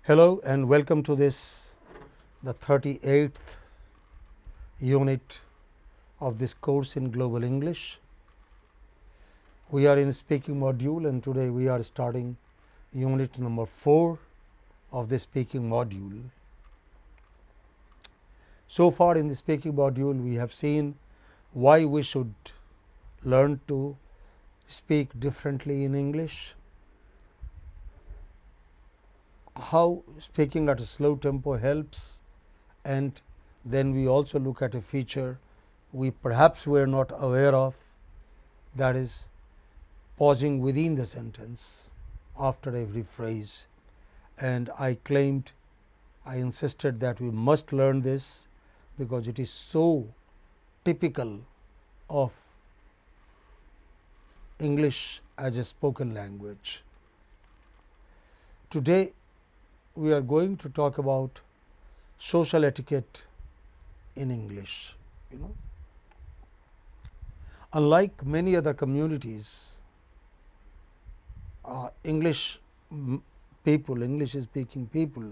Hello and welcome to this, the 38th unit of this course in Global English. We are in speaking module and today we are starting unit number 4 of the speaking module. So far in the speaking module, we have seen why we should learn to speak differently in English, how speaking at a slow tempo helps, and then we also look at a feature we perhaps were not aware of, that is pausing within the sentence after every phrase. And I insisted that we must learn this because it is so typical of English as a spoken language. Today we are going to talk about social etiquette in English. Unlike many other communities, English speaking people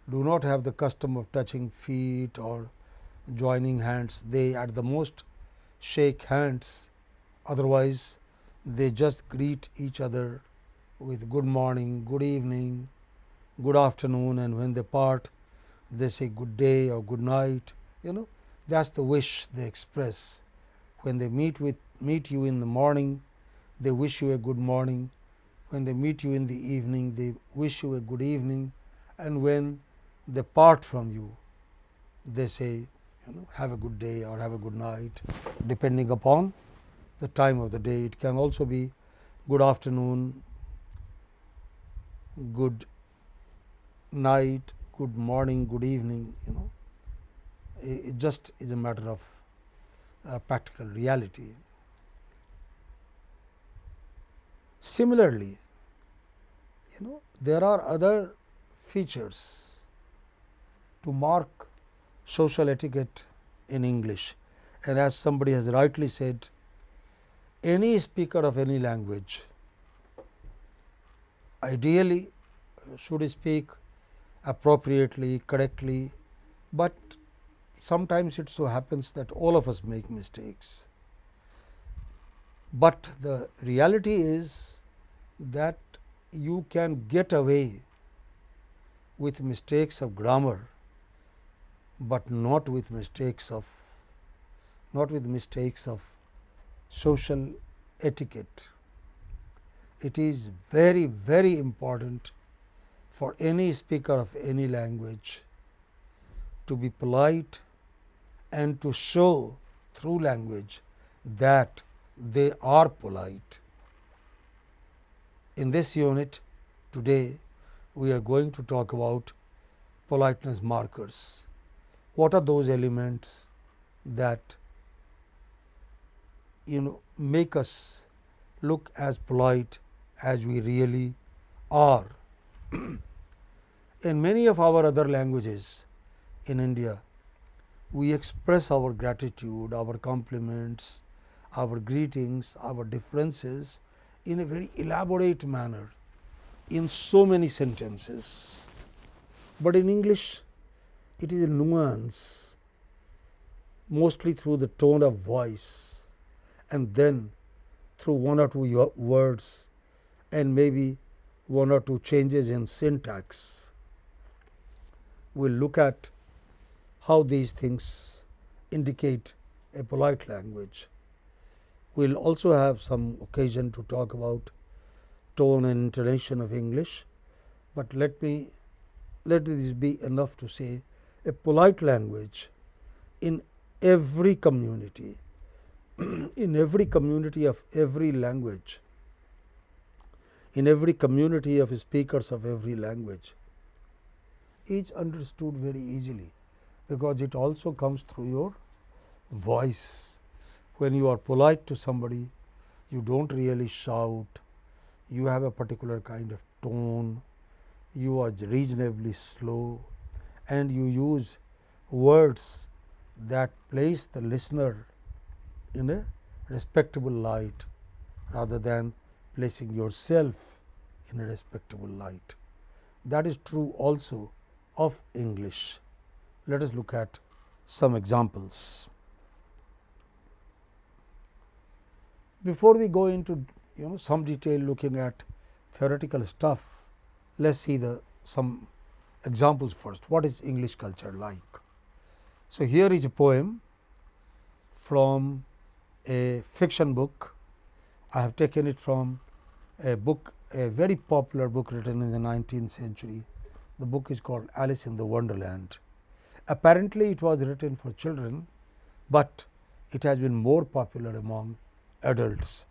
do not have the custom of touching feet or joining hands. They at the most shake hands, otherwise they just greet each other with good morning, good evening, good afternoon, and when they part they say good day or good night. That's the wish they express. When they meet you in the morning, they wish you a good morning. When they meet you in the evening, they wish you a good evening, and when they part from you, they say have a good day or have a good night, depending upon the time of the day. It can also be good afternoon, good night, good morning, good evening. It just is a matter of practical reality. Similarly, there are other features to mark social etiquette in English, and as somebody has rightly said, any speaker of any language ideally should speak appropriately, correctly, but sometimes it so happens that all of us make mistakes. But the reality is that you can get away with mistakes of grammar, but not with mistakes of social etiquette. It is very, very important for any speaker of any language to be polite and to show through language that they are polite. In this unit today, we are going to talk about politeness markers. What are those elements that make us look as polite as we really are? In many of our other languages in India, we express our gratitude, our compliments, our greetings, our differences in a very elaborate manner in so many sentences. But in English, it is a nuance, mostly through the tone of voice and then through one or two words and maybe one or two changes in syntax. We will look at how these things indicate a polite language. We will also have some occasion to talk about tone and intonation of English, but let this be enough to say a polite language in every community, in every community of every language, in every community of speakers of every language, is understood very easily, because it also comes through your voice. When you are polite to somebody, you don't really shout, you have a particular kind of tone, you are reasonably slow, and you use words that place the listener in a respectable light rather than placing yourself in a respectable light. that is true also of English. Let us look at some examples. Before we go into some detail looking at theoretical stuff, let us see some examples first. What is English culture like? So, here is a poem from a fiction book. I have taken it from a book, a very popular book written in the 19th century. The book is called Alice in the Wonderland. Apparently, it was written for children, but it has been more popular among adults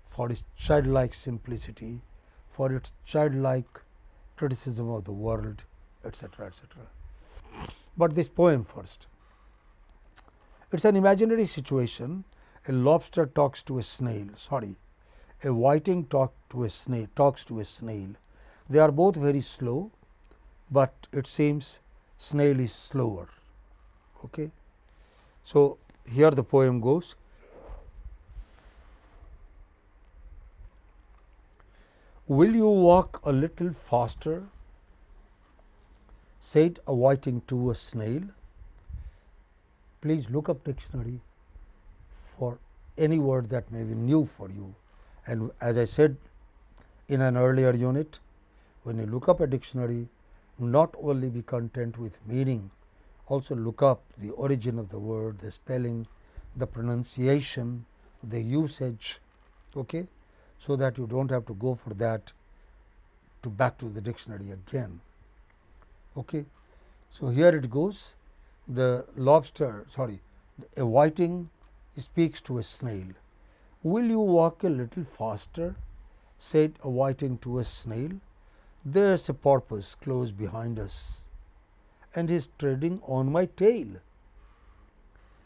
for its childlike simplicity, for its childlike criticism of the world, etc., etc. But this poem first. It is an imaginary situation. A lobster talks to a snail. Sorry, a whiting talks to a snail. They are both very slow, but it seems snail is slower. Okay. So, here the poem goes. Will you walk a little faster? Said a whiting to a snail. Please look up dictionary for any word that may be new for you. And as I said in an earlier unit, when you look up a dictionary, not only be content with meaning, also look up the origin of the word, the spelling, the pronunciation, the usage, okay, so that you do not have to go for that to back to the dictionary again. Okay. So, here it goes. The lobster, sorry, a whiting speaks to a snail. Will you walk a little faster? Said a whiting to a snail. There is a porpoise close behind us, and he is treading on my tail.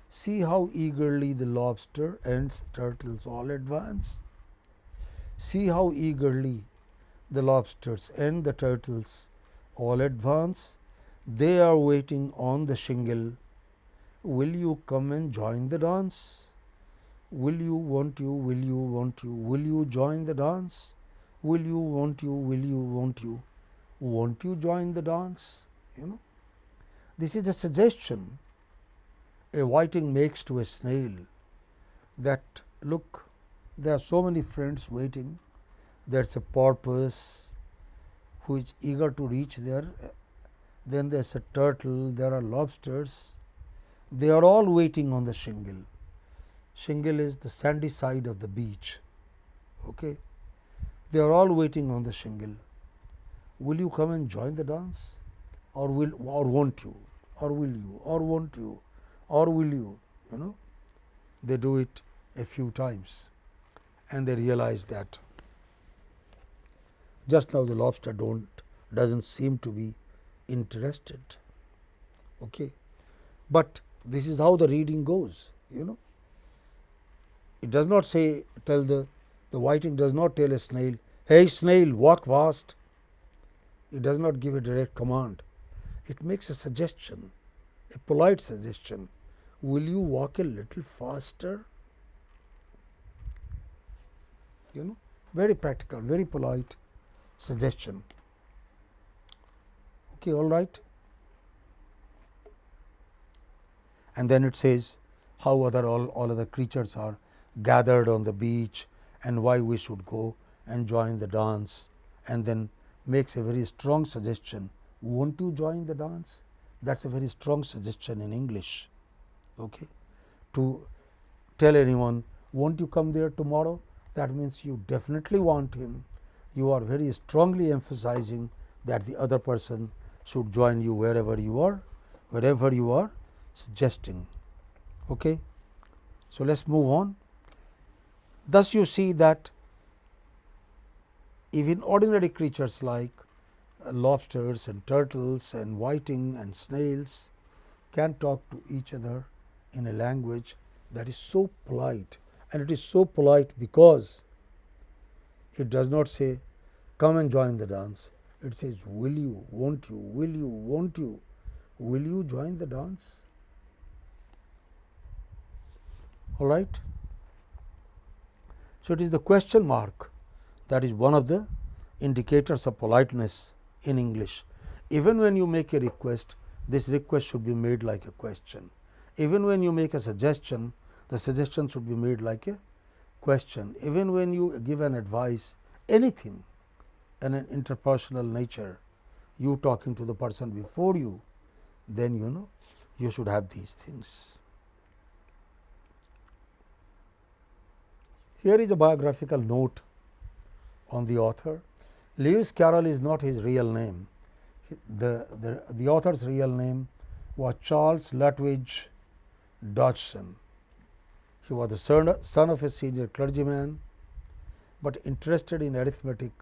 See how eagerly the lobster and turtles all advance. See how eagerly the lobsters and the turtles all advance. They are waiting on the shingle. Will you come and join the dance? Will you, won't you, will you, won't you, will you join the dance? Will you, won't you, will you, won't you join the dance? This is a suggestion a whiting makes to a snail that look, there are so many friends waiting. There is a porpoise who is eager to reach there. Then there is a turtle, there are lobsters. They are all waiting on the shingle. Shingle is the sandy side of the beach. Okay. They are all waiting on the shingle. Will you come and join the dance? Or won't you? Or will you? Or won't you? Or will you? They do it a few times and they realize that just now the lobster doesn't seem to be interested. Okay. But this is how the reading goes. It does not say, the whiting does not tell a snail, hey snail, walk fast. It does not give a direct command. It makes a suggestion, a polite suggestion. Will you walk a little faster? Very practical, very polite suggestion. Okay, all right. And then it says how all other creatures are gathered on the beach and why we should go and join the dance, and then makes a very strong suggestion. Won't you join the dance? That is a very strong suggestion in English. Okay. To tell anyone, won't you come there tomorrow? That means you definitely want him. You are very strongly emphasizing that the other person should join you wherever you are suggesting. Okay. So, let us move on. Thus, you see that even ordinary creatures like lobsters and turtles and whiting and snails can talk to each other in a language that is so polite, and it is so polite because it does not say come and join the dance. It says will you, won't you, will you, won't you, will you join the dance? All right. So, it is the question mark that is one of the indicators of politeness in English. Even when you make a request, this request should be made like a question. Even when you make a suggestion, the suggestion should be made like a question. Even when you give an advice, anything in an interpersonal nature, you talking to the person before you, then you should have these things. Here is a biographical note on the author. Lewis Carroll is not his real name. The author's real name was Charles Lutwidge Dodgson. He was the son of a senior clergyman, but interested in arithmetic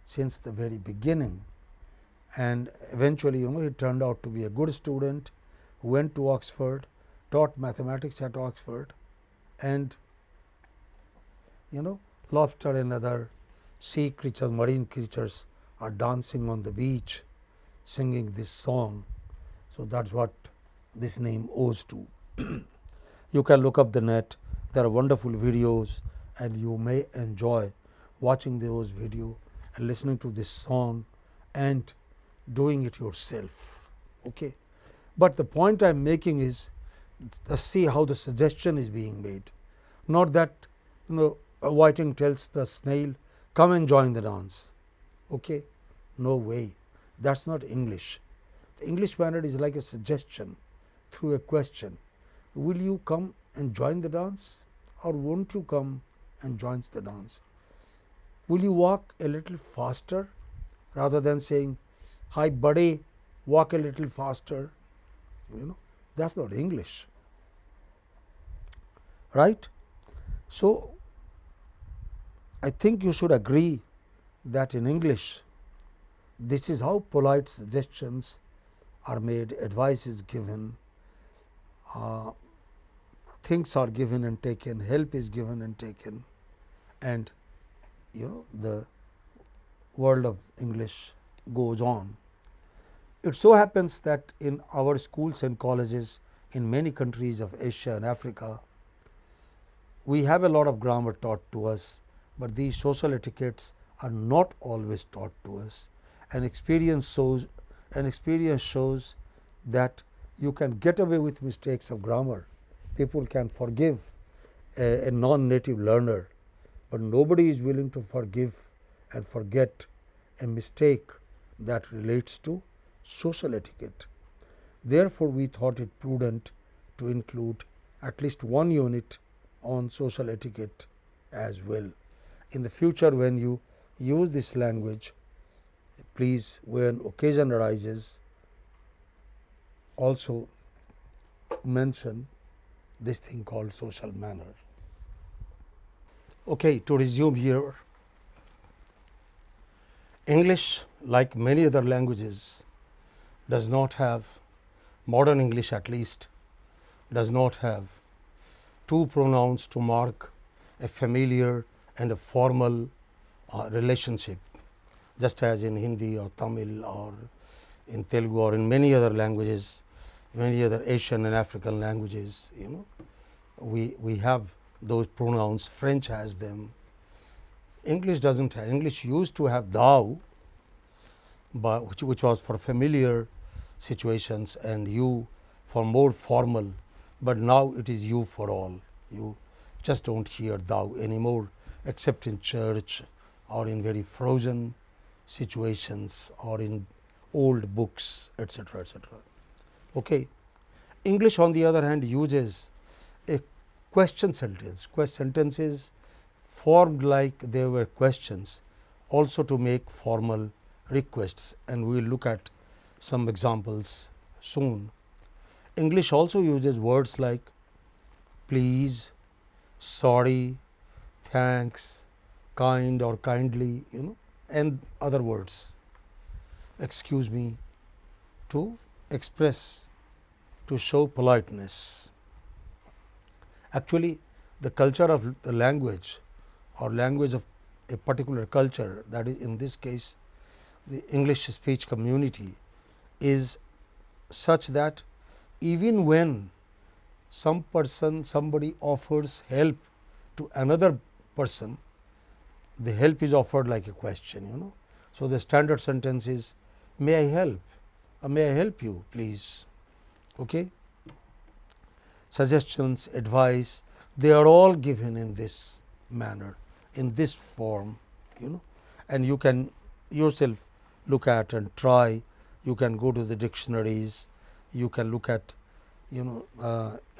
since the very beginning, and eventually he turned out to be a good student who went to Oxford, taught mathematics at Oxford, and lobster and other sea creatures, marine creatures are dancing on the beach singing this song. So, that is what this name owes to. You can look up the net, there are wonderful videos, and you may enjoy watching those videos and listening to this song and doing it yourself. Okay. But the point I am making is, see how the suggestion is being made, not that Whiting tells the snail, come and join the dance. Okay. No way, that is not English. The English manner is like a suggestion through a question. Will you come and join the dance, or won't you come and join the dance? Will you walk a little faster, rather than saying, hi buddy, walk a little faster? That is not English, right. So, I think you should agree that in English, this is how polite suggestions are made, advice is given, things are given and taken, help is given and taken, and the world of English goes on. It so happens that in our schools and colleges in many countries of Asia and Africa, we have a lot of grammar taught to us, but these social etiquettes are not always taught to us. And experience shows that you can get away with mistakes of grammar. People can forgive a non-native learner, but nobody is willing to forgive and forget a mistake that relates to social etiquette. Therefore, we thought it prudent to include at least one unit on social etiquette as well. In the future, when you use this language, please, when occasion arises, also mention this thing called social manner. Okay, to resume here, English, like many other languages, does not have, modern English at least, does not have two pronouns to mark a familiar and a formal relationship, just as in Hindi or Tamil or in Telugu or in many other languages, many other Asian and African languages, we have those pronouns. French has them. English does not have. English used to have thou, but which was for familiar situations, and you for more formal, but now it is you for all. You just do not hear thou anymore, except in church or in very frozen situations or in old books, etc., etc. Okay. English, on the other hand, uses a question sentence. Sentences formed like they were questions, also to make formal requests, and we will look at some examples soon. English also uses words like please, sorry, thanks, kind or kindly, and other words, excuse me, to express, to show politeness. Actually, the culture of the language or language of a particular culture, that is in this case the English speech community, is such that even when somebody offers help to another person, the help is offered like a question. So, the standard sentence is may I help, may I help you please. Okay. Suggestions, advice, they are all given in this manner, in this form, and you can yourself look at and try. You can go to the dictionaries, you can look at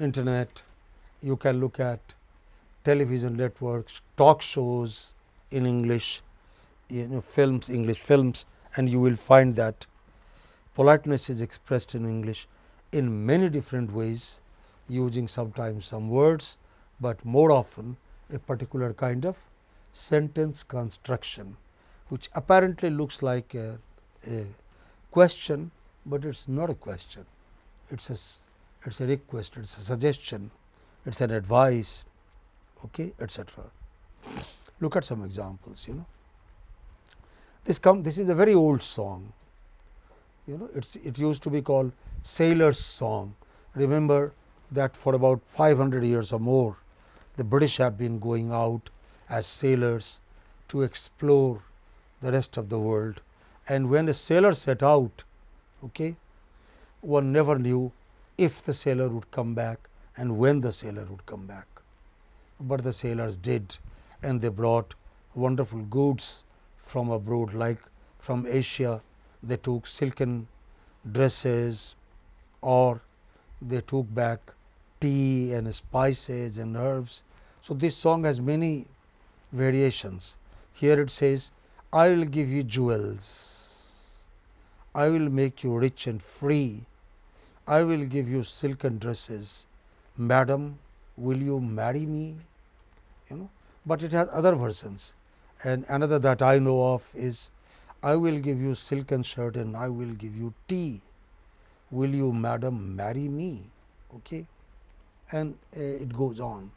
internet, you can look at television networks, talk shows in English, films, English films, and you will find that politeness is expressed in English in many different ways, using sometimes some words, but more often a particular kind of sentence construction, which apparently looks like a question, but it is not a question. It's a request, it's a suggestion, it's an advice, okay, etc. Look at some examples. This is a very old song. It used to be called Sailor's Song. Remember that for about 500 years or more, the British have been going out as sailors to explore the rest of the world. And when a sailor set out, okay, one never knew if the sailor would come back and when the sailor would come back. But the sailors did, and they brought wonderful goods from abroad, like from Asia. They took silken dresses, or they took back tea and spices and herbs. So, this song has many variations. Here it says, I will give you jewels, I will make you rich and free, I will give you silken dresses, madam, will you marry me? But it has other versions, and another that I know of is, I will give you silken shirt and I will give you tea, will you madam marry me? Okay. And it goes on.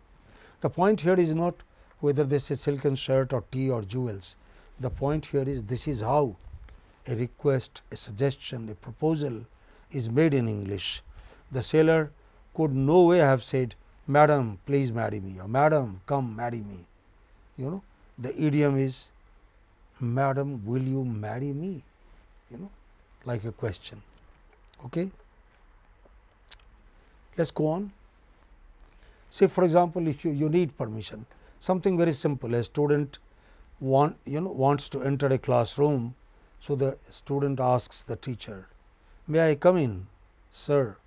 The point here is not whether this is silken shirt or tea or jewels. The point here is, this is how a request, a suggestion, a proposal is made in English. The sailor could no way have said, madam please marry me, or madam come marry me. The idiom is, madam will you marry me, like a question. Okay. Let us go on. Say for example, if you need permission, something very simple, a student wants to enter a classroom. So, the student asks the teacher, may I come in, sir?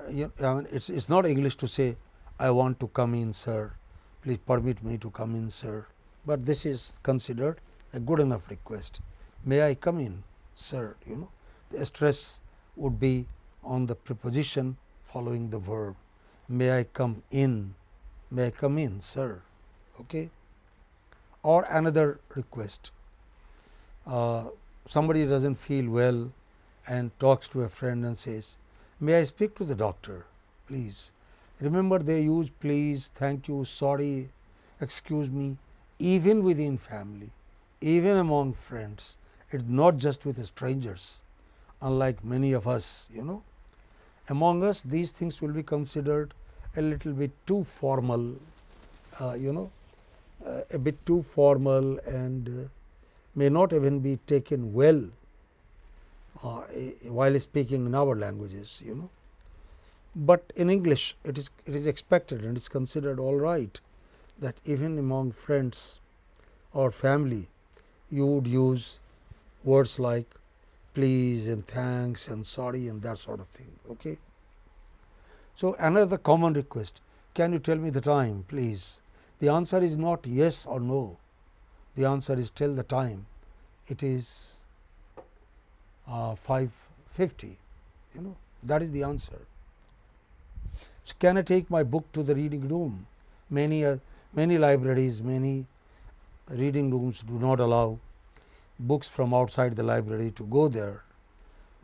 It's not English to say, I want to come in, sir, please permit me to come in, sir, but this is considered a good enough request. May I come in, sir? The stress would be on the preposition following the verb. May I come in? May I come in, sir? Okay. Or another request, somebody does not feel well and talks to a friend and says, may I speak to the doctor, please? Remember, they use please, thank you, sorry, excuse me, even within family, even among friends. It is not just with strangers, unlike many of us, Among us, these things will be considered a little bit too formal, a bit too formal, and may not even be taken well while speaking in our languages, But in English, it is expected and it is considered all right that even among friends or family, you would use words like please and thanks and sorry and that sort of thing. Okay. So, another common request, can you tell me the time, please? The answer is not yes or no. The answer is tell the time. It is 5:50. That is the answer. So, can I take my book to the reading room? Many libraries, many reading rooms do not allow books from outside the library to go there,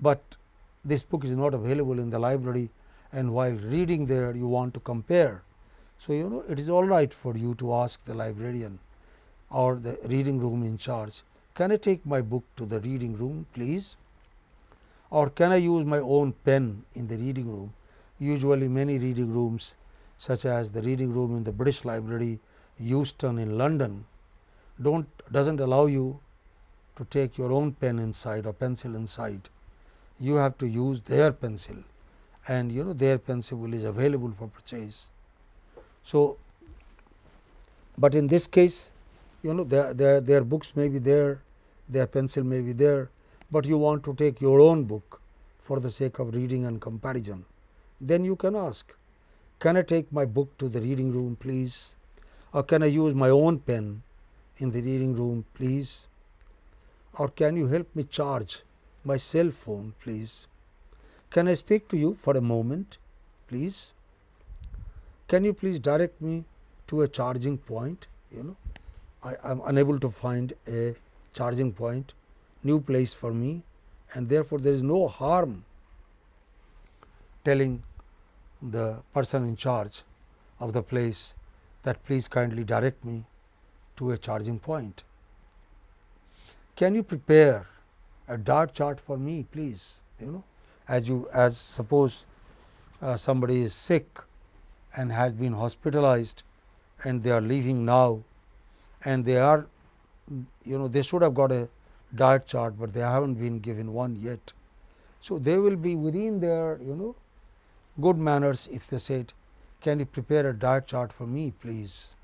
but this book is not available in the library, and while reading there you want to compare. So, it is all right for you to ask the librarian or the reading room in charge, can I take my book to the reading room, please? Or can I use my own pen in the reading room? Usually many reading rooms, such as the reading room in the British Library, Euston in London, doesn't allow you to take your own pen inside or pencil inside. You have to use their pencil, and their pencil is available for purchase. So, but in this case, their books may be there, their pencil may be there, but you want to take your own book for the sake of reading and comparison. Then you can ask, can I take my book to the reading room, please? Or can I use my own pen in the reading room, please? Or can you help me charge my cell phone, please? Can I speak to you for a moment, please? Can you please direct me to a charging point? I am unable to find a charging point, new place for me, and therefore, there is no harm telling the person in charge of the place that please kindly direct me to a charging point. Can you prepare a dart chart for me, please? As suppose somebody is sick and has been hospitalized and they are leaving now, and they are they should have got a dart chart, but they haven't been given one yet. So, they will be within their good manners if they said, can you prepare a dart chart for me, please?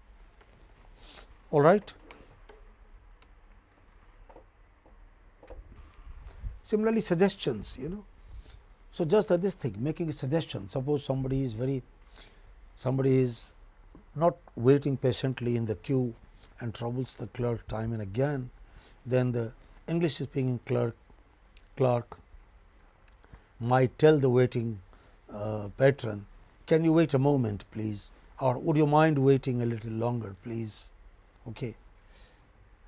All right. Similarly, suggestions, So, just this thing, making a suggestion. Suppose somebody is not waiting patiently in the queue and troubles the clerk time and again, then the English speaking clerk might tell the waiting patron, can you wait a moment, please, or would you mind waiting a little longer, please? Okay.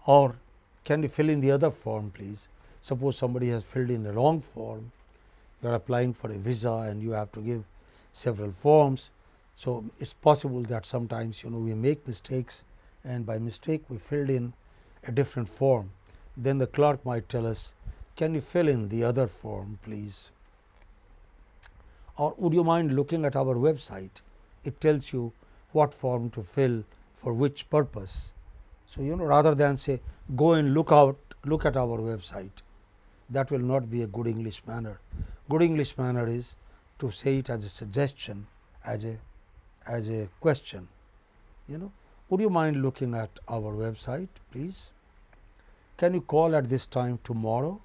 Or can you fill in the other form, please? Suppose somebody has filled in a wrong form, you are applying for a visa and you have to give several forms. So, it is possible that sometimes we make mistakes, and by mistake we filled in a different form. Then the clerk might tell us, can you fill in the other form, please? Or would you mind looking at our website? It tells you what form to fill for which purpose. So, rather than say go and look at our website, that will not be a good English manner. Good English manner is to say it as a suggestion, as a question. Would you mind looking at our website, please? Can you call at this time tomorrow,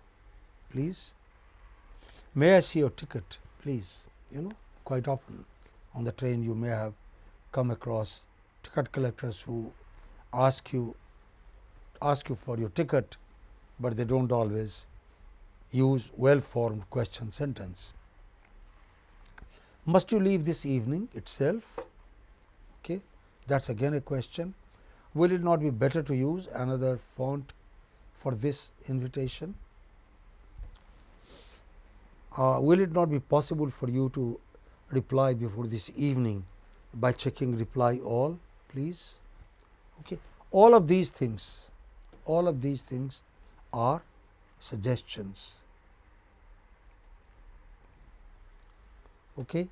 please? May I see your ticket, please? Quite often on the train you may have come across ticket collectors who ask you for your ticket, but they do not always use well formed question sentence. Must you leave this evening itself? Okay. That is again a question. Will it not be better to use another font for this invitation? Will it not be possible for you to reply before this evening by checking reply all, please? Okay. All of these things are suggestions. Okay.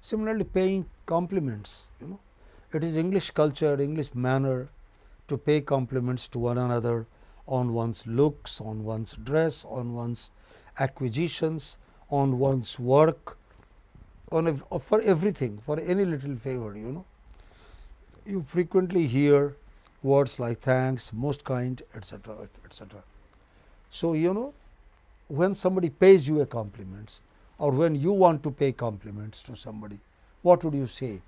Similarly, paying compliments, it is English culture, English manner to pay compliments to one another on one's looks, on one's dress, on one's acquisitions, on one's work, for everything, for any little favor. You frequently hear words like thanks, most kind, etc., etc. So, when somebody pays you a compliment, or when you want to pay compliments to somebody, what would you say?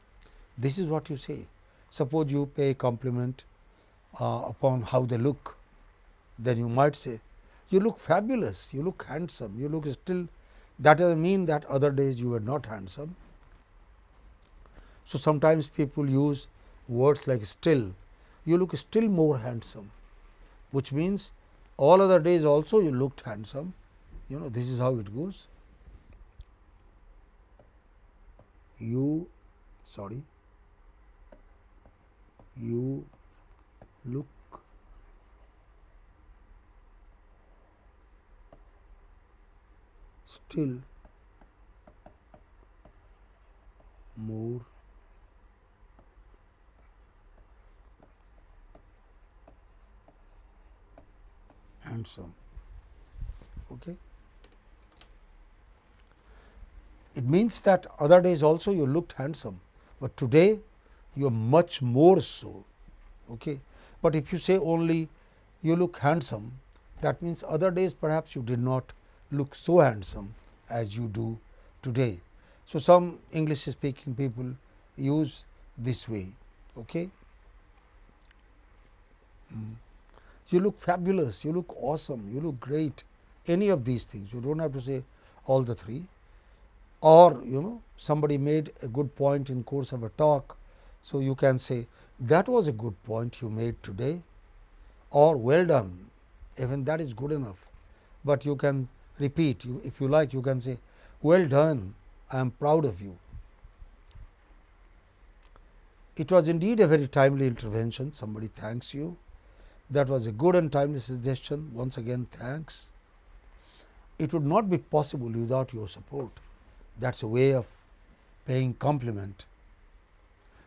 This is what you say. Suppose you pay a compliment upon how they look, then you might say, you look fabulous, you look handsome, you look still. That doesn't mean that other days you were not handsome. So, sometimes people use words like still, you look still more handsome, which means all other days also you looked handsome. This is how it goes. You look still more handsome. Okay. It means that other days also you looked handsome, but today you are much more so. Okay. But if you say only you look handsome, that means other days perhaps you did not look so handsome as you do today. So, some English speaking people use this way. Okay. You look fabulous, you look awesome, you look great, any of these things. You do not have to say all the three. Or somebody made a good point in course of a talk. So, you can say that was a good point you made today, or well done, even that is good enough. But you can repeat, if you like, you can say well done, I am proud of you. It was indeed a very timely intervention, somebody thanks you. That was a good and timely suggestion, once again thanks. It would not be possible without your support. That is a way of paying compliment.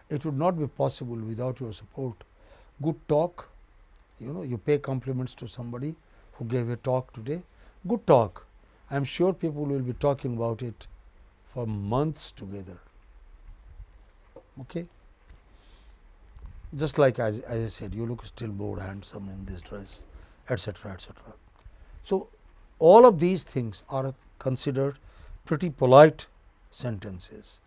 It would not be possible without your support. Good talk, you pay compliments to somebody who gave a talk today. Good talk, I am sure people will be talking about it for months together. Okay. Just like as I said, you look still more handsome in this dress, etc., etc. So, all of these things are considered pretty polite sentences,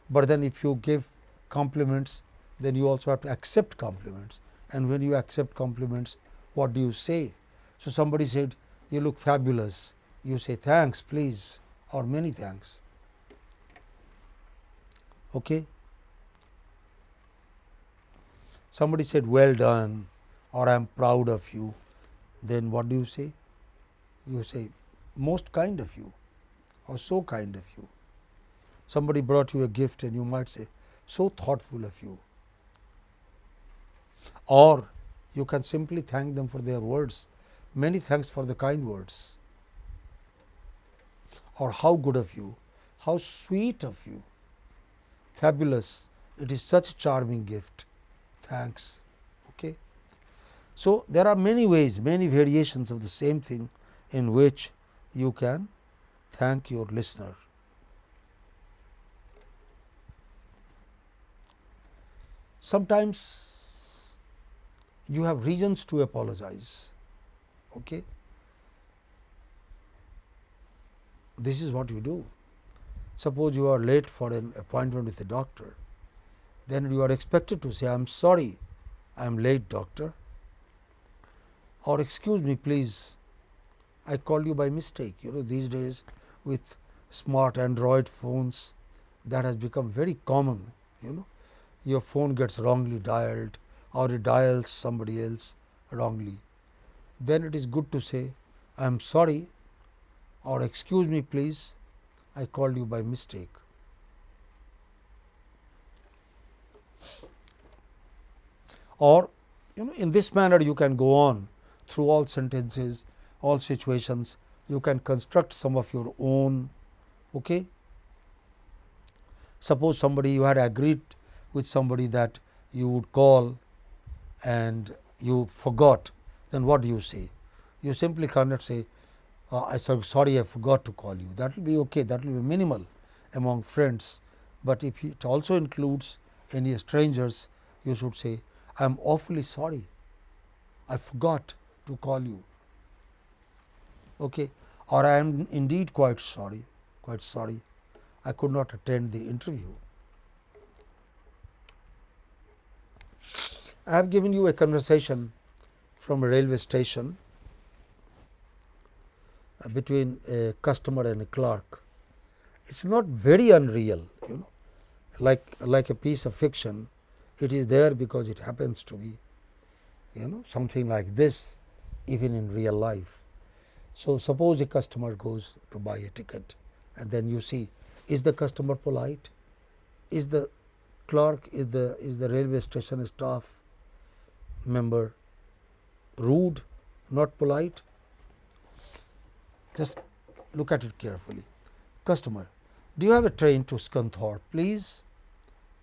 but then if you give compliments, then you also have to accept compliments, and when you accept compliments, what do you say? So, somebody said you look fabulous, you say thanks please, or many thanks. Okay. Somebody said well done, or I am proud of you, then what do you say? You say most kind of you, or so kind of you. Somebody brought you a gift and you might say so thoughtful of you, or you can simply thank them for their words, many thanks for the kind words, or how good of you, how sweet of you, fabulous, it is such a charming gift, thanks. Okay. So, there are many ways, many variations of the same thing in which you can thank your listener. Sometimes you have reasons to apologize. Okay. This is what you do. Suppose you are late for an appointment with a doctor, then you are expected to say, I am sorry, I am late doctor, or excuse me please, I called you by mistake. These days with smart Android phones, that has become very common. Your phone gets wrongly dialed, or it dials somebody else wrongly. Then it is good to say, I am sorry, or excuse me please, I called you by mistake. Or in this manner you can go on through all sentences, all situations, you can construct some of your own. Okay. Suppose somebody, you had agreed with somebody that you would call and you forgot, then what do you say? You simply cannot say, I sorry I forgot to call you. That will be okay, that will be minimal among friends, but if it also includes any strangers, you should say, I am awfully sorry, I forgot to call you. Okay. Or I am indeed quite sorry, I could not attend the interview. I have given you a conversation from a railway station between a customer and a clerk. It is not very unreal, like a piece of fiction. It is there because it happens to be, something like this even in real life. So, suppose a customer goes to buy a ticket, and then you see, is the customer polite? Is the clerk, is the railway station staff member rude, not polite? Just look at it carefully. Customer, do you have a train to Scunthorpe, please?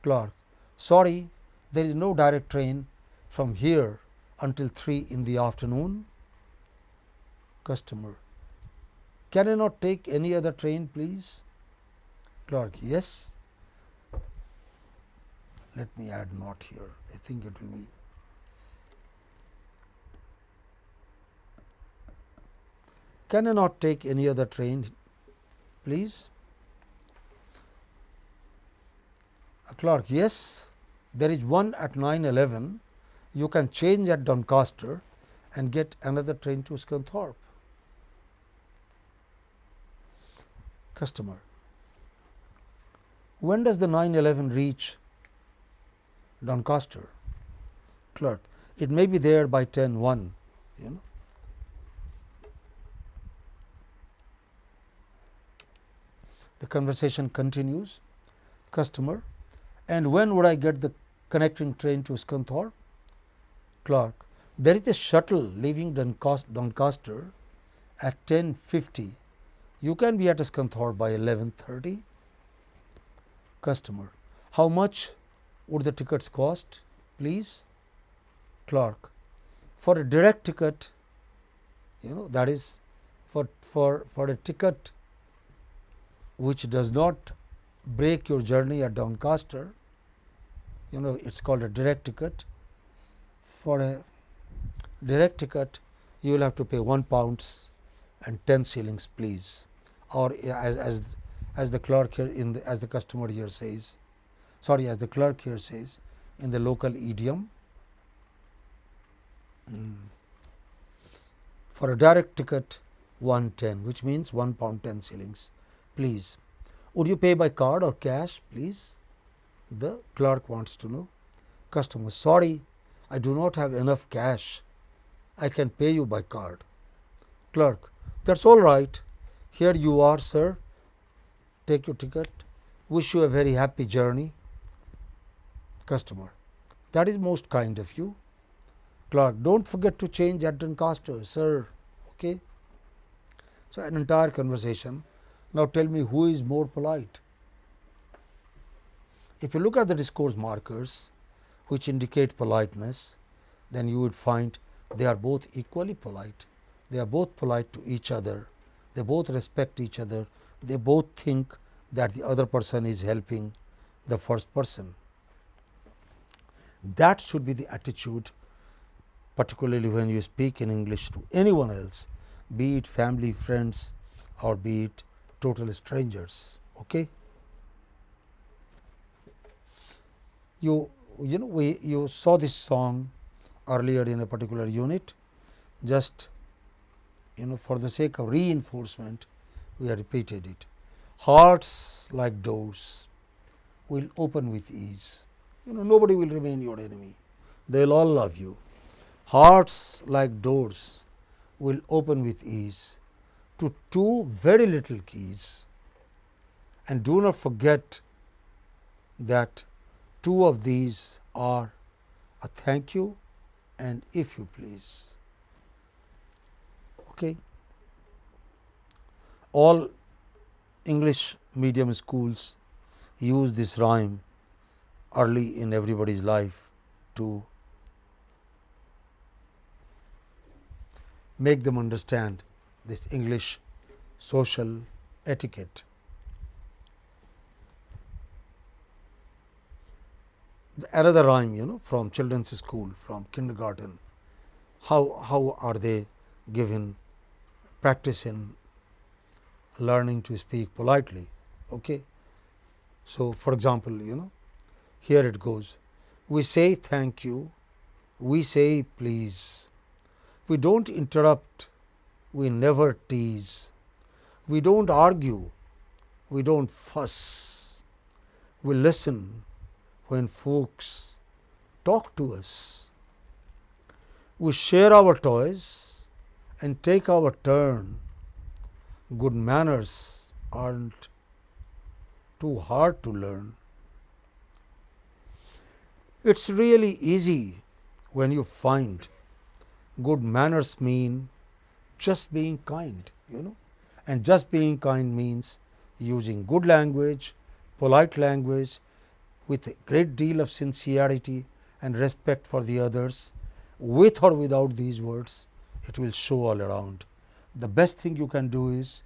Clerk, sorry, there is no direct train from here until 3 in the afternoon. Customer, can I not take any other train please? Clerk, yes. Let me add not here, I think it will be can I not take any other train please? Clerk, yes, there is one at 9:11. You can change at Doncaster and get another train to Scunthorpe. Customer, when does the 9:11 reach Doncaster? Clerk, it may be there by 10:01. You know. The conversation continues. Customer, and when would I get the connecting train to Scunthorpe? Clerk, there is a shuttle leaving Doncaster at 10:50. You can be at Scunthorpe by 11:30. Customer, how much would the tickets cost please? Clerk, for a direct ticket, that is for a ticket which does not break your journey at Doncaster, it's called a direct ticket. For a direct ticket, you will have to pay £1.10 please, or as the clerk here as the customer here says, as the clerk here says in the local idiom. For a direct ticket, 110, which means £1.10 please. Would you pay by card or cash please? The clerk wants to know. Customer, sorry, I do not have enough cash. I can pay you by card. Clerk, that's all right. Here you are, sir. Take your ticket. Wish you a very happy journey. Customer, that is most kind of you. Clerk, don't forget to change at Doncaster, sir. Okay. So, an entire conversation. Now, tell me who is more polite. If you look at the discourse markers which indicate politeness, then you would find they are both equally polite. They are both polite to each other. They both respect each other. They both think that the other person is helping the first person. That should be the attitude, particularly when you speak in English to anyone else, be it family, friends, or be it total strangers. Okay. You saw this song earlier in a particular unit. Just for the sake of reinforcement, we have repeated it. Hearts like doors will open with ease. Nobody will remain your enemy. They will all love you. Hearts like doors will open with ease to two very little keys. And do not forget that two of these are a thank you and if you please. Okay. All English medium schools use this rhyme early in everybody's life to make them understand this English social etiquette. Another rhyme, from children's school, from kindergarten, how are they given practice in learning to speak politely. Okay. So, for example, here it goes. We say thank you, we say please, we don't interrupt, we never tease, we don't argue, we don't fuss, we listen when folks talk to us, we share our toys and take our turn. Good manners aren't too hard to learn. It's really easy when you find good manners mean just being kind, and just being kind means using good language, polite language, with a great deal of sincerity and respect for the others, with or without these words, it will show all around. The best thing you can do is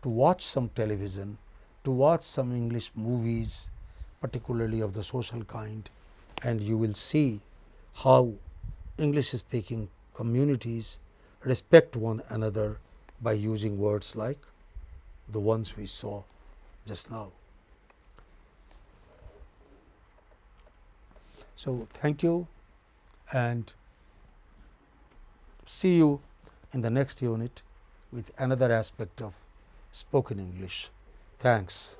to watch some television, to watch some English movies, particularly of the social kind, and you will see how English speaking communities respect one another by using words like the ones we saw just now. So, thank you and see you in the next unit with another aspect of spoken English. Thanks.